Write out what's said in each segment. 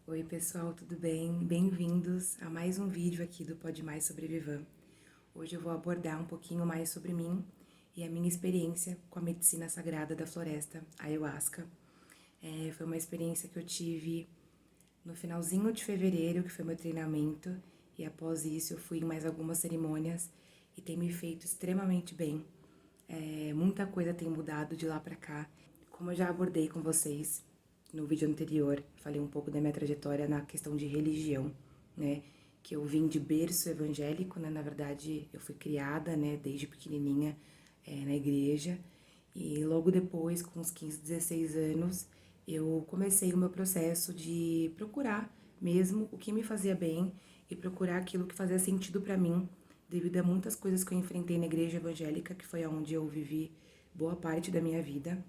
Oi pessoal, tudo bem? Bem-vindos a mais um vídeo aqui do Pode Mais sobre Vivan. Hoje eu vou abordar um pouquinho mais sobre mim e a minha experiência com a medicina sagrada da floresta, a ayahuasca. Foi uma experiência que eu tive no finalzinho de fevereiro, que foi meu treinamento, e após isso eu fui em mais algumas cerimônias e tem me feito extremamente bem. Muita coisa tem mudado de lá pra cá. Como eu já abordei com vocês no vídeo anterior, falei um pouco da minha trajetória na questão de religião, né? Que eu vim de berço evangélico, né? Na verdade, eu fui criada, né, desde pequenininha na igreja. E logo depois, com uns 15, 16 anos, eu comecei o meu processo de procurar mesmo o que me fazia bem e procurar aquilo que fazia sentido pra mim, devido a muitas coisas que eu enfrentei na igreja evangélica, que foi onde eu vivi boa parte da minha vida.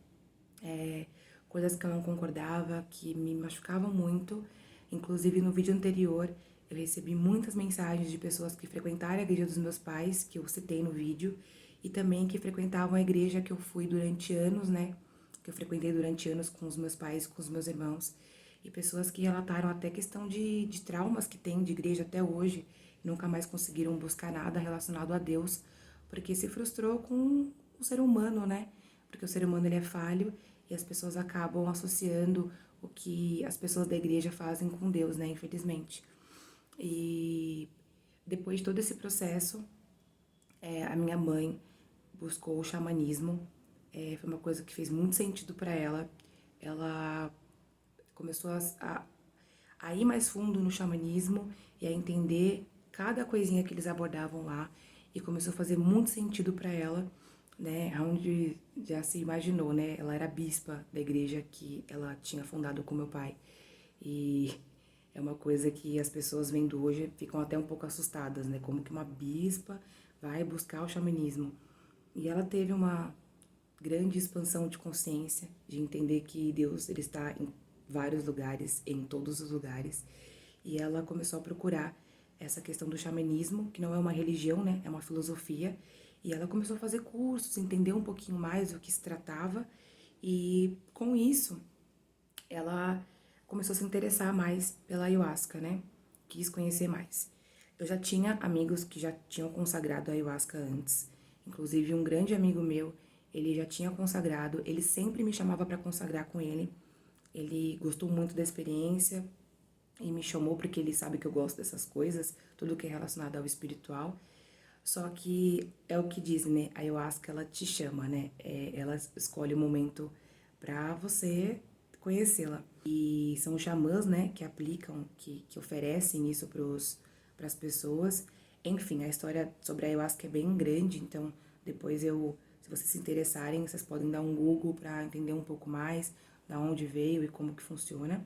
Coisas que eu não concordava, que me machucavam muito. Inclusive, no vídeo anterior, eu recebi muitas mensagens de pessoas que frequentaram a igreja dos meus pais, que eu citei no vídeo, e também que frequentavam a igreja que eu fui durante anos, né? Que eu frequentei durante anos com os meus pais, com os meus irmãos. E pessoas que relataram até questão de traumas que tem de igreja até hoje, nunca mais conseguiram buscar nada relacionado a Deus, porque se frustrou com o ser humano, né? Porque o ser humano ele é falho e as pessoas acabam associando o que as pessoas da igreja fazem com Deus, né? Infelizmente. E depois de todo esse processo, a minha mãe buscou o xamanismo. Foi uma coisa que fez muito sentido para ela. Ela começou a ir mais fundo no xamanismo e a entender cada coisinha que eles abordavam lá, e começou a fazer muito sentido para ela, né? Onde já se imaginou, né? Ela era bispa da igreja que ela tinha fundado com meu pai. E é uma coisa que as pessoas vendo hoje ficam até um pouco assustadas, né? Como que uma bispa vai buscar o xamanismo. E ela teve uma grande expansão de consciência, de entender que Deus ele está em vários lugares, em todos os lugares. E ela começou a procurar essa questão do xamanismo, que não é uma religião, né? É uma filosofia. E ela começou a fazer cursos, entender um pouquinho mais do que se tratava. E com isso, ela começou a se interessar mais pela ayahuasca, né? Quis conhecer mais. Eu já tinha amigos que já tinham consagrado a ayahuasca antes. Inclusive, um grande amigo meu, ele já tinha consagrado, ele sempre me chamava para consagrar com ele. Ele gostou muito da experiência e me chamou porque ele sabe que eu gosto dessas coisas, tudo que é relacionado ao espiritual. Só que é o que dizem, né? A ayahuasca, ela te chama, né? Ela escolhe o momento pra você conhecê-la. E são os xamãs, né, que aplicam, que oferecem isso pras pessoas. Enfim, a história sobre a ayahuasca é bem grande, então depois se vocês se interessarem, vocês podem dar um Google para entender um pouco mais da onde veio e como que funciona.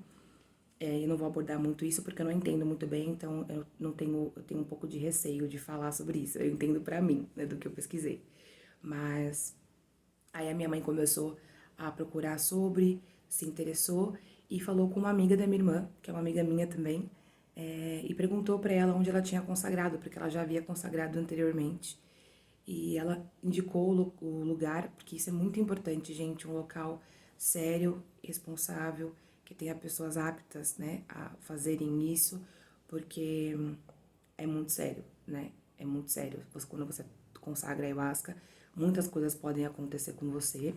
Eu não vou abordar muito isso porque eu não entendo muito bem, então eu tenho um pouco de receio de falar sobre isso. Eu entendo pra mim, né, do que eu pesquisei. Mas aí a minha mãe começou a procurar sobre, se interessou e falou com uma amiga da minha irmã, que é uma amiga minha também, e perguntou para ela onde ela tinha consagrado, porque ela já havia consagrado anteriormente. E ela indicou o lugar, porque isso é muito importante, gente, um local sério, responsável, que tenha pessoas aptas, né, a fazerem isso, porque é muito sério, né? É muito sério. Quando você consagra a ayahuasca, muitas coisas podem acontecer com você,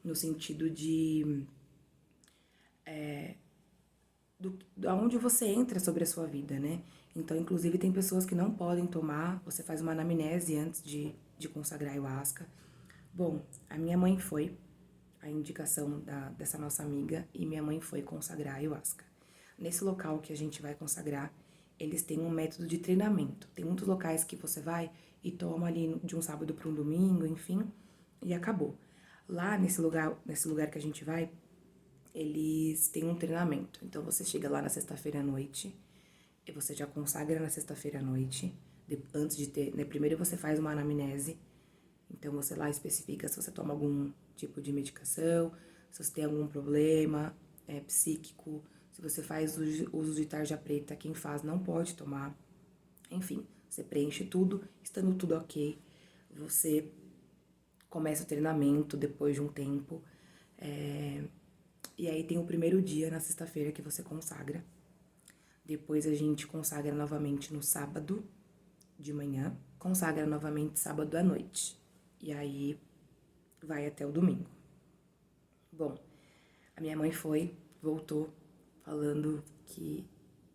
no sentido de aonde você entra sobre a sua vida, né? Então, inclusive, tem pessoas que não podem tomar, você faz uma anamnese antes de consagrar a ayahuasca. Bom, a minha mãe foi, a indicação dessa nossa amiga, e minha mãe foi consagrar a ayahuasca. Nesse local que a gente vai consagrar, eles têm um método de treinamento. Tem muitos locais que você vai e toma ali de um sábado para um domingo, enfim, e acabou. Lá nesse lugar que a gente vai, eles têm um treinamento. Então você chega lá na sexta-feira à noite, e você já consagra na sexta-feira à noite, antes de ter, né, primeiro você faz uma anamnese, então você lá especifica se você toma algum tipo de medicação, se você tem algum problema psíquico, se você faz uso de tarja preta, quem faz não pode tomar. Enfim, você preenche tudo, estando tudo ok, você começa o treinamento depois de um tempo. E aí tem o primeiro dia, na sexta-feira, que você consagra. Depois a gente consagra novamente no sábado de manhã, consagra novamente sábado à noite. E aí vai até o domingo. Bom, a minha mãe voltou, falando que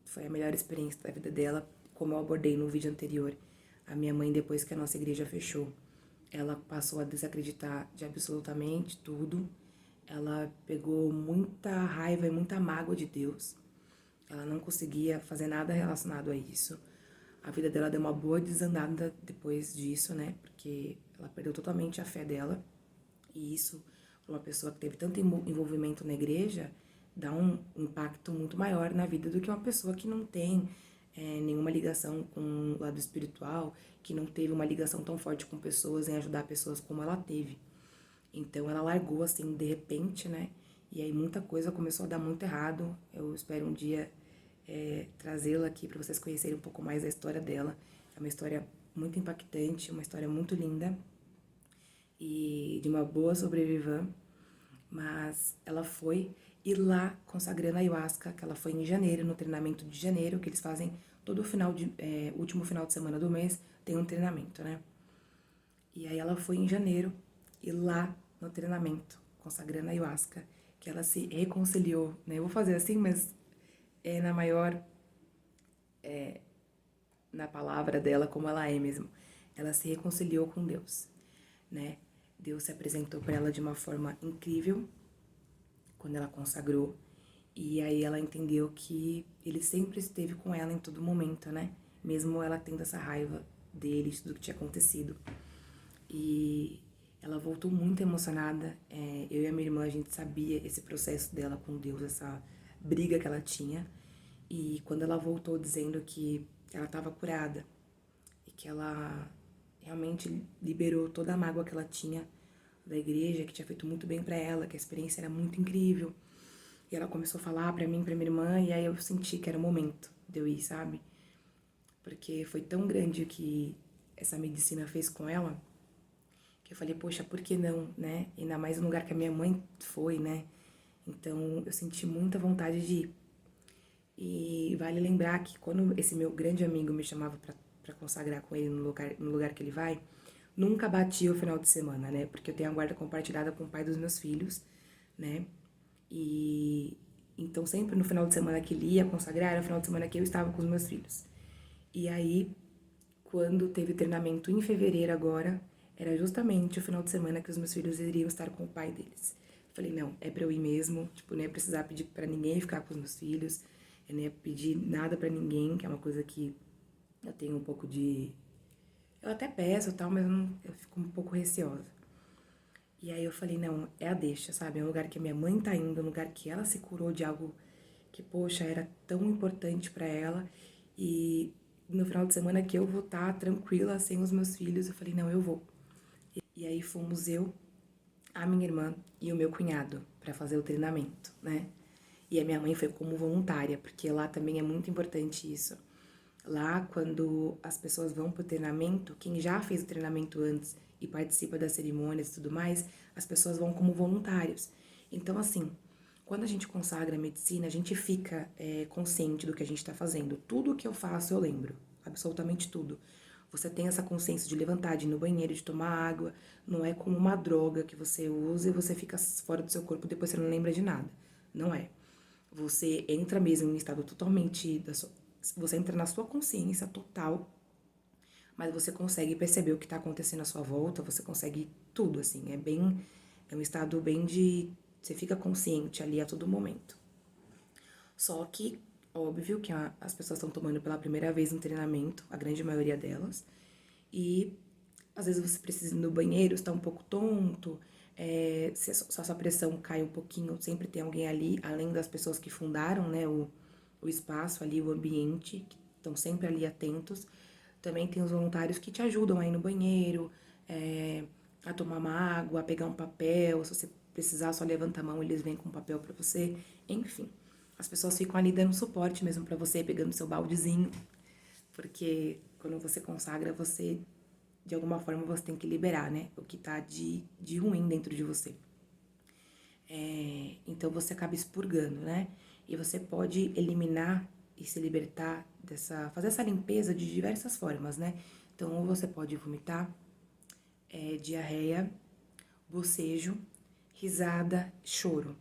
foi a melhor experiência da vida dela, como eu abordei no vídeo anterior. A minha mãe, depois que a nossa igreja fechou, ela passou a desacreditar de absolutamente tudo. Ela pegou muita raiva e muita mágoa de Deus. Ela não conseguia fazer nada relacionado a isso. A vida dela deu uma boa desandada depois disso, né? Porque ela perdeu totalmente a fé dela. E isso, para uma pessoa que teve tanto envolvimento na igreja, dá um impacto muito maior na vida do que uma pessoa que não tem nenhuma ligação com o lado espiritual, que não teve uma ligação tão forte com pessoas, em ajudar pessoas como ela teve. Então ela largou assim de repente, né? E aí muita coisa começou a dar muito errado. Eu espero um dia trazê-la aqui para vocês conhecerem um pouco mais da história dela. É uma história muito impactante, uma história muito linda e de uma boa sobrevivã. Mas ela foi, e lá consagrando a ayahuasca, que ela foi em janeiro, no treinamento de janeiro, que eles fazem todo último final de semana do mês, tem um treinamento, né? E aí ela foi em janeiro, e lá no treinamento, consagrando a ayahuasca, que ela se reconciliou, né? Eu vou fazer assim, mas é na maior, na palavra dela, como ela é mesmo. Ela se reconciliou com Deus, né? Deus se apresentou para ela de uma forma incrível quando ela consagrou. E aí ela entendeu que ele sempre esteve com ela em todo momento, né? Mesmo ela tendo essa raiva dele, de tudo que tinha acontecido. E ela voltou muito emocionada. Eu e a minha irmã, a gente sabia esse processo dela com Deus, essa briga que ela tinha. E quando ela voltou dizendo que ela estava curada e que ela realmente liberou toda a mágoa que ela tinha da igreja, que tinha feito muito bem para ela, que a experiência era muito incrível. E ela começou a falar pra mim, pra minha irmã, e aí eu senti que era o momento de eu ir, sabe? Porque foi tão grande o que essa medicina fez com ela, que eu falei, poxa, por que não, né? Ainda mais no lugar que a minha mãe foi, né? Então eu senti muita vontade de ir. E vale lembrar que quando esse meu grande amigo me chamava pra consagrar com ele no lugar que ele vai, nunca batia o final de semana, né? Porque eu tenho a guarda compartilhada com o pai dos meus filhos, né? E então sempre no final de semana que ele ia consagrar, era o final de semana que eu estava com os meus filhos. E aí, quando teve treinamento em fevereiro agora, era justamente o final de semana que os meus filhos iriam estar com o pai deles. Eu falei, não, é pra eu ir mesmo, tipo, não ia precisar pedir pra ninguém ficar com os meus filhos, eu não ia pedir nada pra ninguém, que é uma coisa que eu tenho um pouco de... Eu até peço e tal, mas eu fico um pouco receosa. E aí eu falei, não, é a deixa, sabe? É um lugar que a minha mãe tá indo, é um lugar que ela se curou de algo que, poxa, era tão importante pra ela. E no final de semana que eu vou estar tranquila, sem os meus filhos, eu falei, não, eu vou. E aí fomos eu, a minha irmã e o meu cunhado pra fazer o treinamento, né? E a minha mãe foi como voluntária, porque lá também é muito importante isso. Lá, quando as pessoas vão pro treinamento, quem já fez o treinamento antes e participa das cerimônias e tudo mais, as pessoas vão como voluntários. Então, assim, quando a gente consagra a medicina, a gente fica consciente do que a gente está fazendo. Tudo que eu faço, eu lembro. Absolutamente tudo. Você tem essa consciência de levantar, de ir no banheiro, de tomar água. Não é como uma droga que você usa e você fica fora do seu corpo e depois você não lembra de nada. Não é. Você entra mesmo em um estado totalmente você entra na sua consciência total, mas você consegue perceber o que está acontecendo à sua volta, você consegue tudo, assim, é um estado bem de, você fica consciente ali a todo momento. Só que, óbvio que as pessoas estão tomando pela primeira vez um treinamento, a grande maioria delas, e às vezes você precisa ir no banheiro, está um pouco tonto, se a sua pressão cai um pouquinho, sempre tem alguém ali, além das pessoas que fundaram, né, o espaço ali, o ambiente, que estão sempre ali atentos. Também tem os voluntários que te ajudam a ir no banheiro, a tomar uma água, a pegar um papel, se você precisar, só levanta a mão, eles vêm com um papel pra você, enfim. As pessoas ficam ali dando suporte mesmo pra você, pegando seu baldezinho, porque quando você consagra, você, de alguma forma, você tem que liberar, né, o que tá de ruim dentro de você. Então você acaba expurgando, né? E você pode eliminar e se libertar fazer essa limpeza de diversas formas, né? Então, ou você pode vomitar, diarreia, bocejo, risada, choro.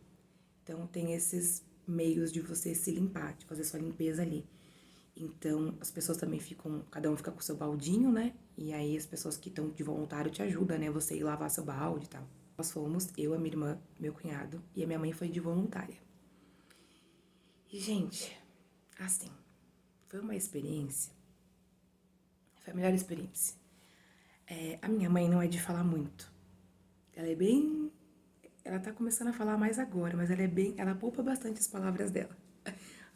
Então, tem esses meios de você se limpar, de fazer sua limpeza ali. Então, as pessoas também ficam, cada um fica com o seu baldinho, né? E aí as pessoas que estão de voluntário te ajudam, né? Você ir lavar seu balde e tal. Nós fomos, eu, a minha irmã, meu cunhado e a minha mãe foi de voluntária. E, gente, assim, foi uma experiência, foi a melhor experiência. A minha mãe não é de falar muito. Ela é bem. Ela tá começando a falar mais agora, mas ela é bem. Ela poupa bastante as palavras dela.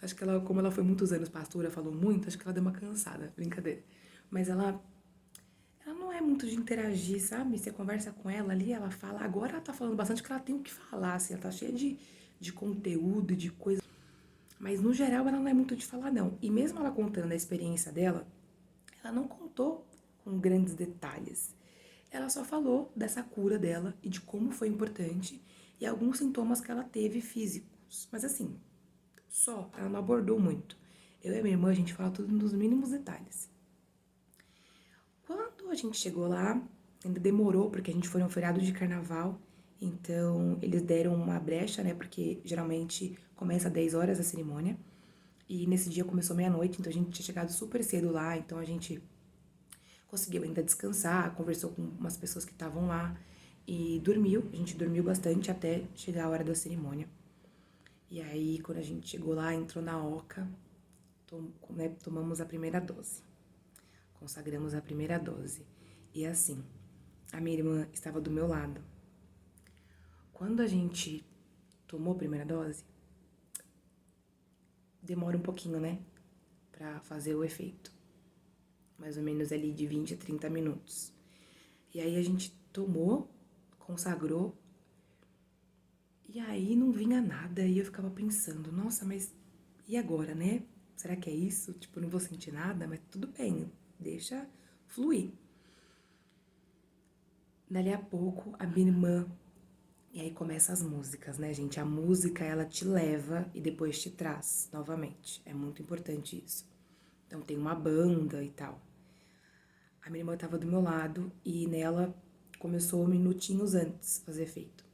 Acho que ela, como ela foi muitos anos pastora, falou muito, acho que ela deu uma cansada, brincadeira. Mas ela não é muito de interagir, sabe? Você conversa com ela ali, ela fala. Agora ela tá falando bastante que ela tem o que falar, assim, ela tá cheia de conteúdo, de coisa. Mas no geral ela não é muito de falar, não. E mesmo ela contando a experiência dela, ela não contou com grandes detalhes. Ela só falou dessa cura dela e de como foi importante e alguns sintomas que ela teve físicos. Mas assim, só, ela não abordou muito. Eu e a minha irmã, a gente fala tudo nos mínimos detalhes. Quando a gente chegou lá, ainda demorou, porque a gente foi num feriado de carnaval, então eles deram uma brecha, né, porque geralmente começa às 10 horas a cerimônia, e nesse dia começou meia-noite, então a gente tinha chegado super cedo lá, então a gente conseguiu ainda descansar, conversou com umas pessoas que estavam lá e dormiu. A gente dormiu bastante até chegar a hora da cerimônia. E aí, quando a gente chegou lá, entrou na oca, tomamos a primeira dose. Consagramos a primeira dose. E assim, a minha irmã estava do meu lado. Quando a gente tomou a primeira dose, demora um pouquinho, né, pra fazer o efeito. Mais ou menos ali de 20 a 30 minutos. E aí a gente tomou, consagrou, e aí não vinha nada, e eu ficava pensando, nossa, mas e agora, né? Será que é isso? Tipo, eu não vou sentir nada, mas tudo bem, deixa fluir. Dali a pouco, a minha irmã, e aí começa as músicas, né, gente? A música, ela te leva e depois te traz novamente. É muito importante isso. Então tem uma banda e tal. A minha irmã tava do meu lado e nela começou minutinhos antes fazer efeito.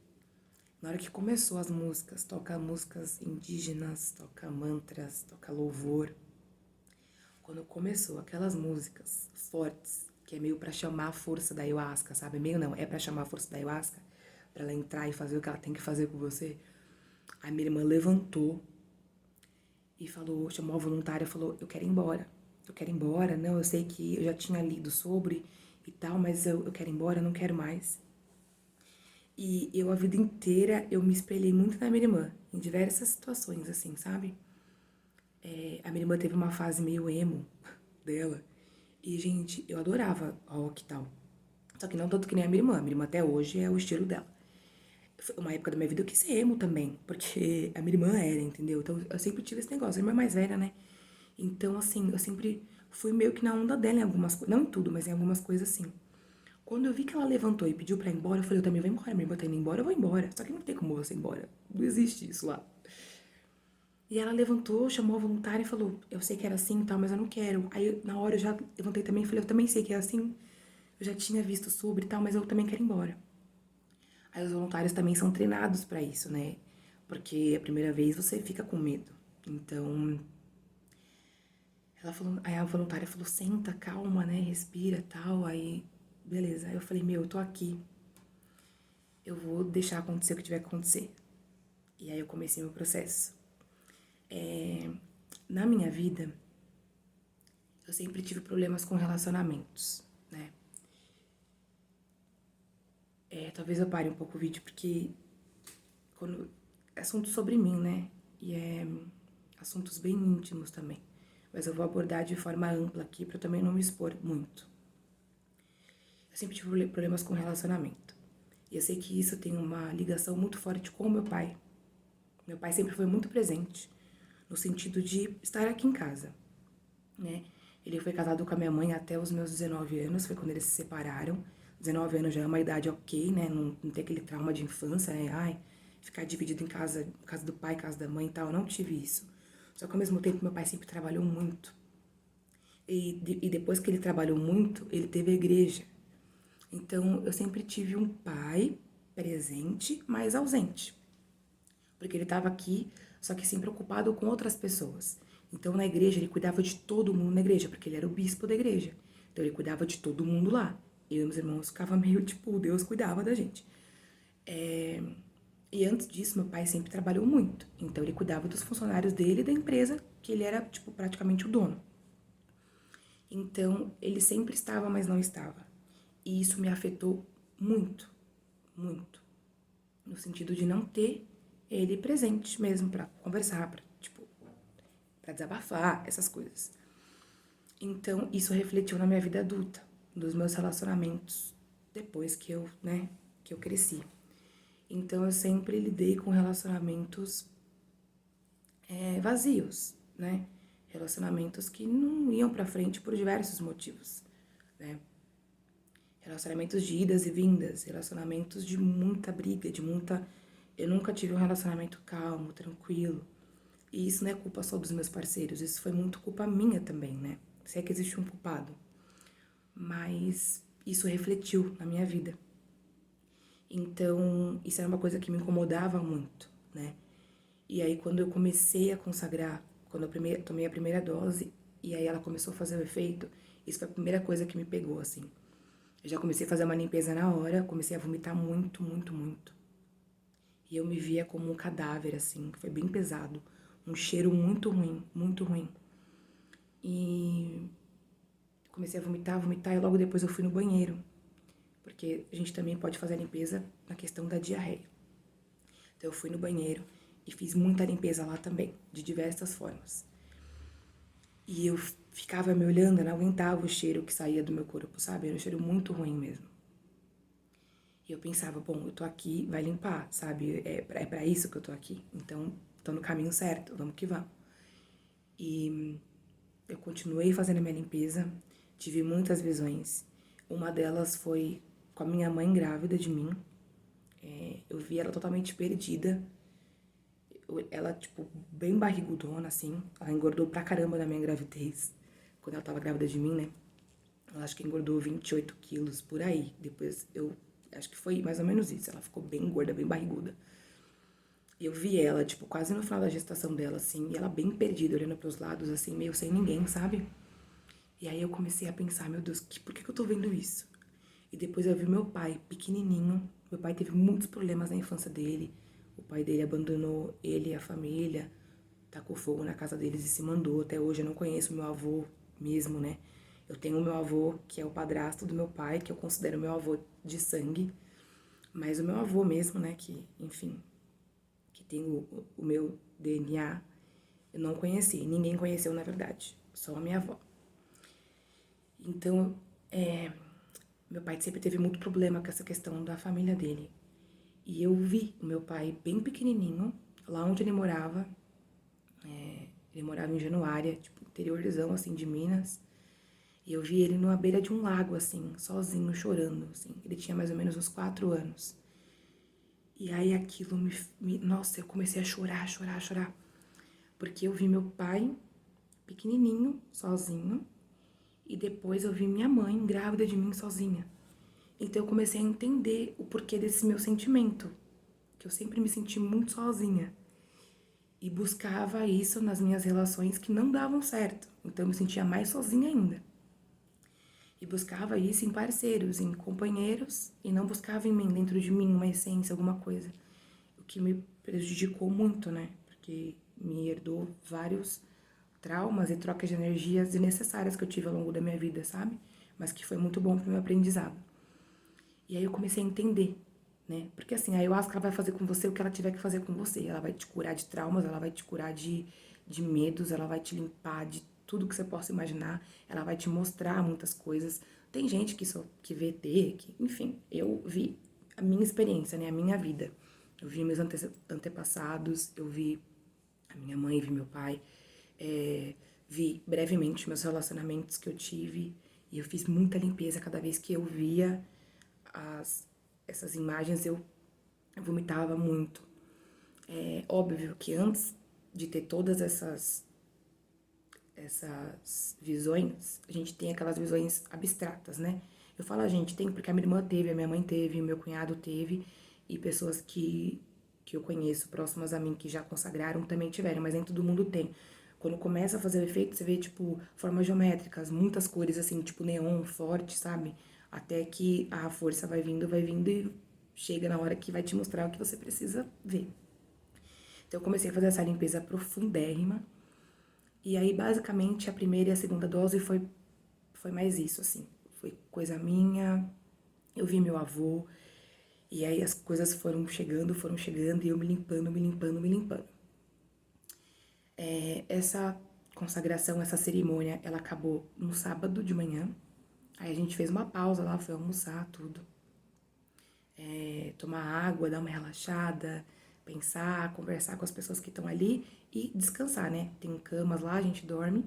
Na hora que começou as músicas, toca músicas indígenas, toca mantras, toca louvor. Quando começou aquelas músicas fortes, que é meio pra chamar a força da ayahuasca, sabe? Meio não, é pra chamar a força da ayahuasca, pra ela entrar e fazer o que ela tem que fazer com você. A minha irmã levantou e falou, chamou a voluntária e falou, eu quero ir embora. Eu quero ir embora, não, eu sei que eu já tinha lido sobre e tal, mas eu quero ir embora, eu não quero mais. E eu, a vida inteira, eu me espelhei muito na minha irmã, em diversas situações, assim, sabe? A minha irmã teve uma fase meio emo dela. E, gente, eu adorava rock e tal. Só que não tanto que nem a minha irmã. A minha irmã até hoje é o estilo dela. Foi uma época da minha vida eu quis ser emo também, porque a minha irmã era, entendeu? Então eu sempre tive esse negócio, a irmã mais velha, né? Então, assim, eu sempre fui meio que na onda dela em algumas coisas, não em tudo, mas em algumas coisas assim. Quando eu vi que ela levantou e pediu pra ir embora, eu falei, eu também vou embora, minha irmã tá indo embora, eu vou embora. Só que não tem como você ir embora, não existe isso lá. E ela levantou, chamou a voluntária e falou, eu sei que era assim e tal, mas eu não quero. Aí na hora eu já levantei também e falei, eu também sei que é assim, eu já tinha visto sobre e tal, mas eu também quero ir embora. Aí os voluntários também são treinados pra isso, né? Porque a primeira vez você fica com medo. Então, ela falou, aí a voluntária falou, senta, calma, né? Respira, tal. Aí, beleza. Aí eu falei, meu, eu tô aqui. Eu vou deixar acontecer o que tiver que acontecer. E aí eu comecei meu processo. Na minha vida, eu sempre tive problemas com relacionamentos, né? Talvez eu pare um pouco o vídeo, porque quando é assunto sobre mim, né? E é assuntos bem íntimos também. Mas eu vou abordar de forma ampla aqui para também não me expor muito. Eu sempre tive problemas com relacionamento. E eu sei que isso tem uma ligação muito forte com o meu pai. Meu pai sempre foi muito presente, no sentido de estar aqui em casa, né? Ele foi casado com a minha mãe até os meus 19 anos, foi quando eles se separaram. 19 anos já é uma idade ok, né? Não tem aquele trauma de infância, né? Ai, ficar dividido em casa do pai, casa da mãe e tal. Eu não tive isso. Só que ao mesmo tempo meu pai sempre trabalhou muito. E depois que ele trabalhou muito, ele teve a igreja. Então eu sempre tive um pai presente, mas ausente. Porque ele estava aqui, só que sempre ocupado com outras pessoas. Então na igreja ele cuidava de todo mundo na igreja, porque ele era o bispo da igreja. Então ele cuidava de todo mundo lá. Eu e meus irmãos ficava meio tipo, Deus cuidava da gente. E antes disso, meu pai sempre trabalhou muito. Então ele cuidava dos funcionários dele e da empresa, que ele era, tipo, praticamente o dono. Então ele sempre estava, mas não estava. E isso me afetou muito, muito. No sentido de não ter ele presente mesmo pra conversar, pra, tipo, pra desabafar, essas coisas. Então, isso refletiu na minha vida adulta, nos meus relacionamentos, depois que eu, né, que eu cresci. Então, eu sempre lidei com relacionamentos vazios, né? Relacionamentos que não iam pra frente por diversos motivos, né? Relacionamentos de idas e vindas, relacionamentos de muita briga, de muita. Eu nunca tive um relacionamento calmo, tranquilo. E isso não é culpa só dos meus parceiros, isso foi muito culpa minha também, né? Se é que existe um culpado. Mas isso refletiu na minha vida. Então, isso era uma coisa que me incomodava muito, né? E aí, quando eu comecei a consagrar, quando eu tomei a primeira dose, e aí ela começou a fazer o efeito, isso foi a primeira coisa que me pegou, assim. Eu já comecei a fazer uma limpeza na hora, comecei a vomitar muito, muito, muito. E eu me via como um cadáver, assim, que foi bem pesado. Um cheiro muito ruim, muito ruim. E comecei a vomitar, vomitar, e logo depois eu fui no banheiro. Porque a gente também pode fazer a limpeza na questão da diarreia. Então eu fui no banheiro e fiz muita limpeza lá também, de diversas formas. E eu ficava me olhando, eu não aguentava o cheiro que saía do meu corpo, sabe? Era um cheiro muito ruim mesmo. E eu pensava, bom, eu tô aqui, vai limpar, sabe? É pra isso que eu tô aqui. Então, tô no caminho certo, vamos que vamos. E eu continuei fazendo a minha limpeza, tive muitas visões. Uma delas foi com a minha mãe grávida de mim. Eu vi ela totalmente perdida. Ela, tipo, bem barrigudona, assim. Ela engordou pra caramba na minha gravidez. Quando ela tava grávida de mim, né? Ela acho que engordou 28 quilos por aí. Depois eu acho que foi mais ou menos isso. Ela ficou bem gorda, bem barriguda. E eu vi ela, tipo, quase no final da gestação dela, assim. E ela bem perdida, olhando pros lados, assim, meio sem ninguém, sabe? E aí eu comecei a pensar, meu Deus, por que eu tô vendo isso? E depois eu vi meu pai, pequenininho. Meu pai teve muitos problemas na infância dele. O pai dele abandonou ele e a família, tacou fogo na casa deles e se mandou. Até hoje eu não conheço meu avô mesmo, né? Eu tenho o meu avô, que é o padrasto do meu pai, que eu considero meu avô de sangue. Mas o meu avô mesmo, né, que, enfim, que tem o meu DNA, eu não conheci. Ninguém conheceu, na verdade. Só a minha avó. Então, meu pai sempre teve muito problema com essa questão da família dele. E eu vi o meu pai bem pequenininho, lá onde ele morava. Ele morava em Januária, tipo, interiorzão, assim, de Minas. E eu vi ele numa beira de um lago, assim, sozinho, chorando, assim. Ele tinha mais ou menos uns 4 anos. E aí aquilo Nossa, eu comecei a chorar, chorar, chorar. Porque eu vi meu pai pequenininho, sozinho. E depois eu vi minha mãe grávida de mim sozinha. Então eu comecei a entender o porquê desse meu sentimento. Que eu sempre me senti muito sozinha. E buscava isso nas minhas relações que não davam certo. Então eu me sentia mais sozinha ainda. E buscava isso em parceiros, em companheiros, e não buscava em mim, dentro de mim, uma essência, alguma coisa. O que me prejudicou muito, né? Porque me herdou vários traumas e trocas de energias desnecessárias que eu tive ao longo da minha vida, sabe? Mas que foi muito bom pro meu aprendizado. E aí eu comecei a entender, né? Porque assim, a ayahuasca ela vai fazer com você o que ela tiver que fazer com você. Ela vai te curar de traumas, ela vai te curar de medos, ela vai te limpar de tudo que você possa imaginar, ela vai te mostrar muitas coisas. Tem gente que vê ET, que, enfim, eu vi a minha experiência, né? A minha vida. Eu vi meus antepassados, eu vi a minha mãe, vi meu pai, vi brevemente meus relacionamentos que eu tive e eu fiz muita limpeza cada vez que eu via essas imagens eu vomitava muito. É óbvio que antes de ter todas essas visões, a gente tem aquelas visões abstratas, né? Eu falo a gente tem porque a minha irmã teve, a minha mãe teve, o meu cunhado teve, e pessoas que eu conheço próximas a mim que já consagraram também tiveram, mas nem todo mundo tem. Quando começa a fazer o efeito, você vê, tipo, formas geométricas, muitas cores, assim, tipo neon, forte, sabe? Até que a força vai vindo e chega na hora que vai te mostrar o que você precisa ver. Então eu comecei a fazer essa limpeza profundérrima. E aí, basicamente, a primeira e a segunda dose foi mais isso, assim. Foi coisa minha, eu vi meu avô, e aí as coisas foram chegando, e eu me limpando, me limpando, me limpando. Essa consagração, essa cerimônia, ela acabou no sábado de manhã. Aí a gente fez uma pausa lá, foi almoçar, tudo. Tomar água, dar uma relaxada, pensar, conversar com as pessoas que estão ali e descansar, né? Tem camas lá, a gente dorme.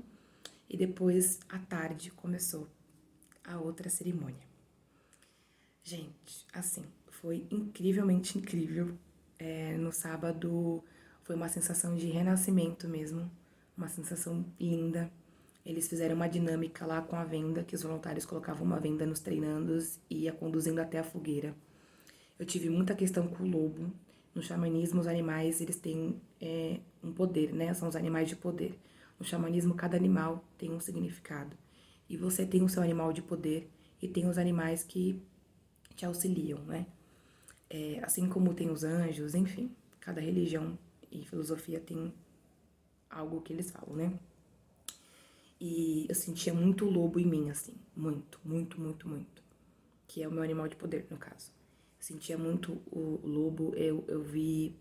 E depois, à tarde, começou a outra cerimônia. Gente, assim, foi incrivelmente incrível. No sábado foi uma sensação de renascimento mesmo, uma sensação linda. Eles fizeram uma dinâmica lá com a venda, que os voluntários colocavam uma venda nos treinandos e ia conduzindo até a fogueira. Eu tive muita questão com o lobo. No xamanismo, os animais, eles têm um poder, né? São os animais de poder. No xamanismo, cada animal tem um significado. E você tem o seu animal de poder e tem os animais que te auxiliam, né? Assim como tem os anjos, enfim. Cada religião e filosofia tem algo que eles falam, né? E eu sentia muito lobo em mim, assim. Muito, muito, muito, muito. Que é o meu animal de poder, no caso. Sentia muito o lobo, eu vi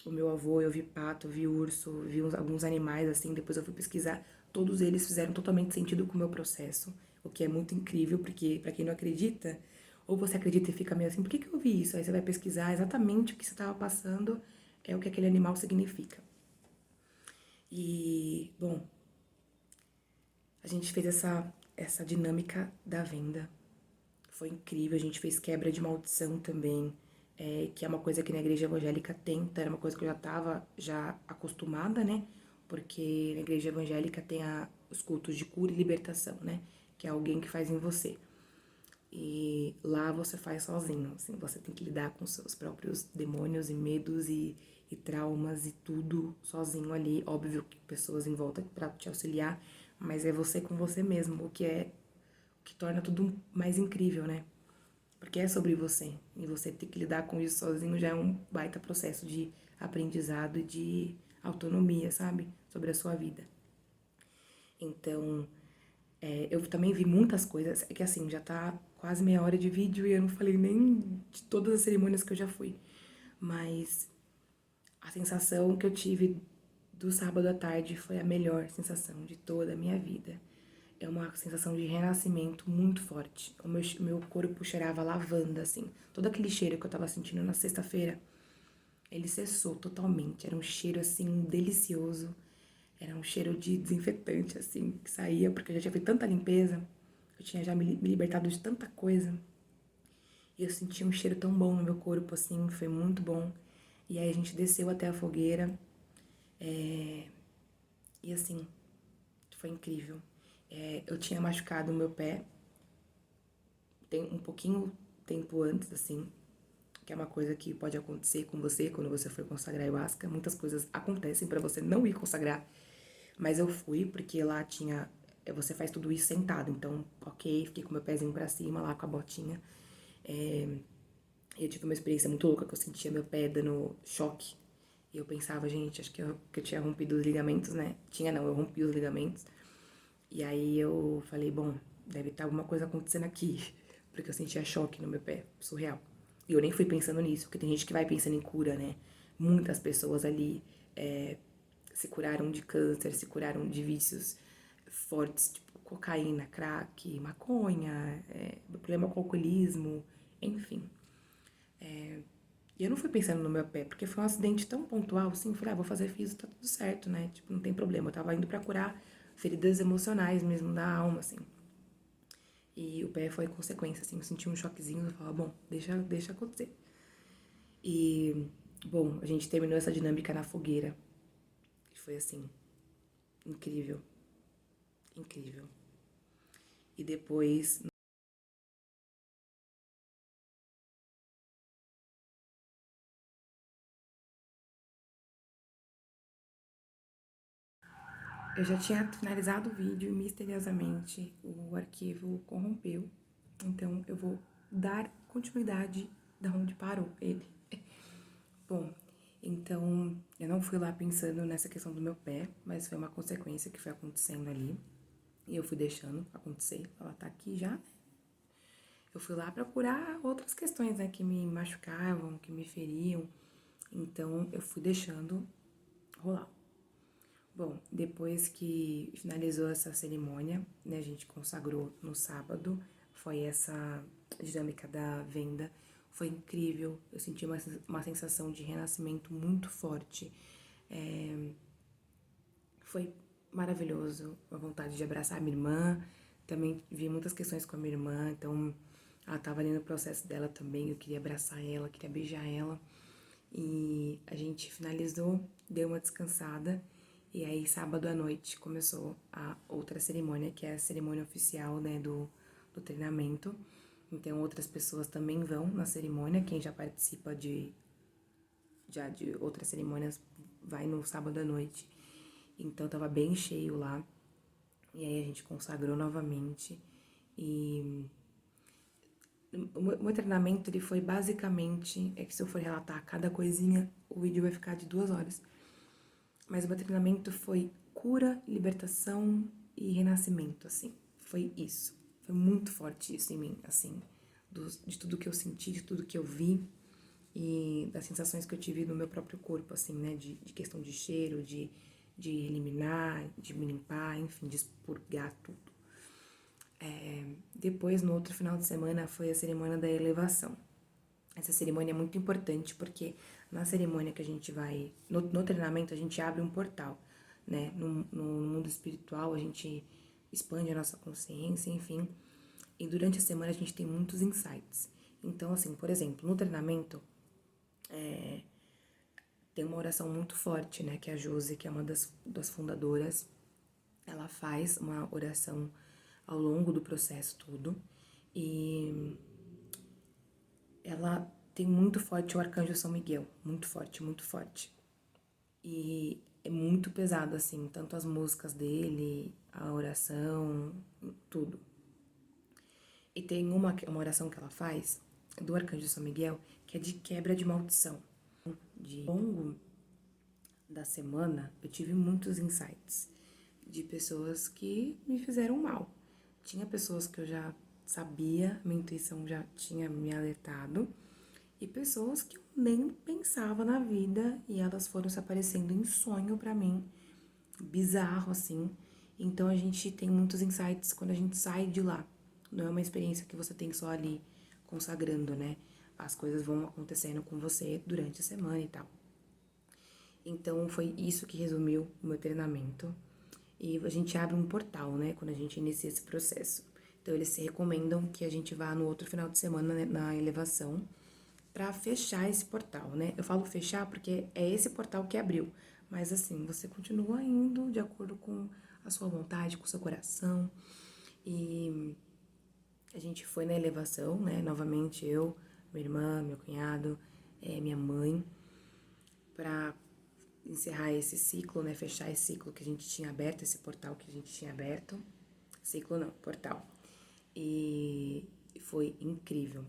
o meu avô, eu vi pato, eu vi urso, vi alguns animais assim, depois eu fui pesquisar. Todos eles fizeram totalmente sentido com o meu processo, o que é muito incrível, porque pra quem não acredita, ou você acredita e fica meio assim, por que eu vi isso? Aí você vai pesquisar exatamente o que você estava passando, é o que aquele animal significa. E, bom, a gente fez essa dinâmica da venda. Foi incrível, a gente fez quebra de maldição também, que é uma coisa que na igreja evangélica tem, então era uma coisa que eu já estava já acostumada, né? Porque na igreja evangélica tem os cultos de cura e libertação, né? Que é alguém que faz em você. E lá você faz sozinho, assim, você tem que lidar com seus próprios demônios e medos e traumas e tudo sozinho ali. Óbvio que pessoas em volta para te auxiliar, mas é você com você mesmo, o que torna tudo mais incrível, né? Porque é sobre você. E você ter que lidar com isso sozinho já é um baita processo de aprendizado e de autonomia, sabe? Sobre a sua vida. Então, eu também vi muitas coisas. É que assim, já tá quase meia hora de vídeo e eu não falei nem de todas as cerimônias que eu já fui. Mas a sensação que eu tive do sábado à tarde foi a melhor sensação de toda a minha vida. é uma sensação de renascimento muito forte. O meu corpo cheirava lavanda, assim. Todo aquele cheiro que eu tava sentindo na sexta-feira, ele cessou totalmente. Era um cheiro, assim, delicioso. Era um cheiro de desinfetante, assim, que saía, porque eu já tinha feito tanta limpeza. Eu tinha já me libertado de tanta coisa. E eu senti um cheiro tão bom no meu corpo, assim, foi muito bom. E aí a gente desceu até a fogueira. E assim, foi incrível. Eu tinha machucado o meu pé tem um pouquinho tempo antes, assim, que é uma coisa que pode acontecer com você quando você for consagrar ayahuasca. Muitas coisas acontecem pra você não ir consagrar, mas eu fui porque lá tinha. Você faz tudo isso sentado, então, ok, fiquei com meu pezinho pra cima lá com a botinha. Eu tive uma experiência muito louca que eu sentia meu pé dando choque. E eu pensava, gente, acho que eu tinha rompido os ligamentos, né? Tinha não, eu rompi os ligamentos. E aí eu falei, bom, deve estar alguma coisa acontecendo aqui. Porque eu sentia choque no meu pé, surreal. E eu nem fui pensando nisso, porque tem gente que vai pensando em cura, né? Muitas pessoas ali se curaram de câncer, se curaram de vícios fortes, tipo cocaína, crack, maconha, problema com alcoolismo, enfim. E eu não fui pensando no meu pé, porque foi um acidente tão pontual, assim, eu falei, vou fazer físio, tá tudo certo, né? Tipo, não tem problema. Eu tava indo pra curar feridas emocionais mesmo da alma, assim. E o pé foi consequência, assim, eu senti um choquezinho, eu falava, bom, deixa acontecer. E, bom, a gente terminou essa dinâmica na fogueira. E foi assim, incrível, incrível. E depois, eu já tinha finalizado o vídeo e misteriosamente o arquivo corrompeu. Então eu vou dar continuidade da onde parou ele. Bom, então eu não fui lá pensando nessa questão do meu pé, mas foi uma consequência que foi acontecendo ali. E eu fui deixando acontecer. Ela tá aqui já, né? Eu fui lá procurar outras questões, né, que me machucavam, que me feriam. Então eu fui deixando rolar. Bom, depois que finalizou essa cerimônia, né, a gente consagrou no sábado, foi essa dinâmica da venda, foi incrível, eu senti uma sensação de renascimento muito forte, foi maravilhoso, a vontade de abraçar a minha irmã, também vi muitas questões com a minha irmã, então ela estava ali no processo dela também, eu queria abraçar ela, queria beijar ela, e a gente finalizou, deu uma descansada. E aí, sábado à noite, começou a outra cerimônia, que é a cerimônia oficial, né, do treinamento. Então, outras pessoas também vão na cerimônia. Quem já participa de outras cerimônias vai no sábado à noite. Então, tava bem cheio lá. E aí, a gente consagrou novamente. E o meu treinamento, ele foi basicamente... É que se eu for relatar cada coisinha, o vídeo vai ficar de 2 horas. Mas o meu treinamento foi cura, libertação e renascimento, assim. Foi isso. Foi muito forte isso em mim, assim. De tudo que eu senti, de tudo que eu vi e das sensações que eu tive no meu próprio corpo, assim, né? De questão de cheiro, de eliminar, de me limpar, enfim, de expurgar tudo. Depois, no outro final de semana, foi a cerimônia da elevação. Essa cerimônia é muito importante porque na cerimônia que a gente vai, no treinamento, a gente abre um portal, né? No mundo espiritual, a gente expande a nossa consciência, enfim. E durante a semana a gente tem muitos insights. Então, assim, por exemplo, no treinamento, tem uma oração muito forte, né? Que a Josi, que é uma das fundadoras, ela faz uma oração ao longo do processo todo. E ela tem muito forte o arcanjo São Miguel, muito forte, muito forte. E é muito pesado, assim, tanto as músicas dele, a oração, tudo. E tem uma oração que ela faz, do arcanjo São Miguel, que é de quebra de maldição. Ao longo da semana, eu tive muitos insights de pessoas que me fizeram mal. Tinha pessoas que eu já sabia, minha intuição já tinha me alertado, e pessoas que eu nem pensava na vida e elas foram se aparecendo em sonho pra mim, bizarro assim. Então a gente tem muitos insights quando a gente sai de lá. Não é uma experiência que você tem só ali consagrando, né? As coisas vão acontecendo com você durante a semana e tal. Então foi isso que resumiu o meu treinamento. E a gente abre um portal, né, quando a gente inicia esse processo. Então eles se recomendam que a gente vá no outro final de semana, né, na elevação para fechar esse portal, né? Eu falo fechar porque é esse portal que abriu, mas assim, você continua indo de acordo com a sua vontade, com o seu coração. E a gente foi na elevação, né? Novamente eu, minha irmã, meu cunhado, minha mãe, para encerrar esse ciclo, né? Fechar esse ciclo que a gente tinha aberto, esse portal que a gente tinha aberto. Ciclo não, portal. E foi incrível.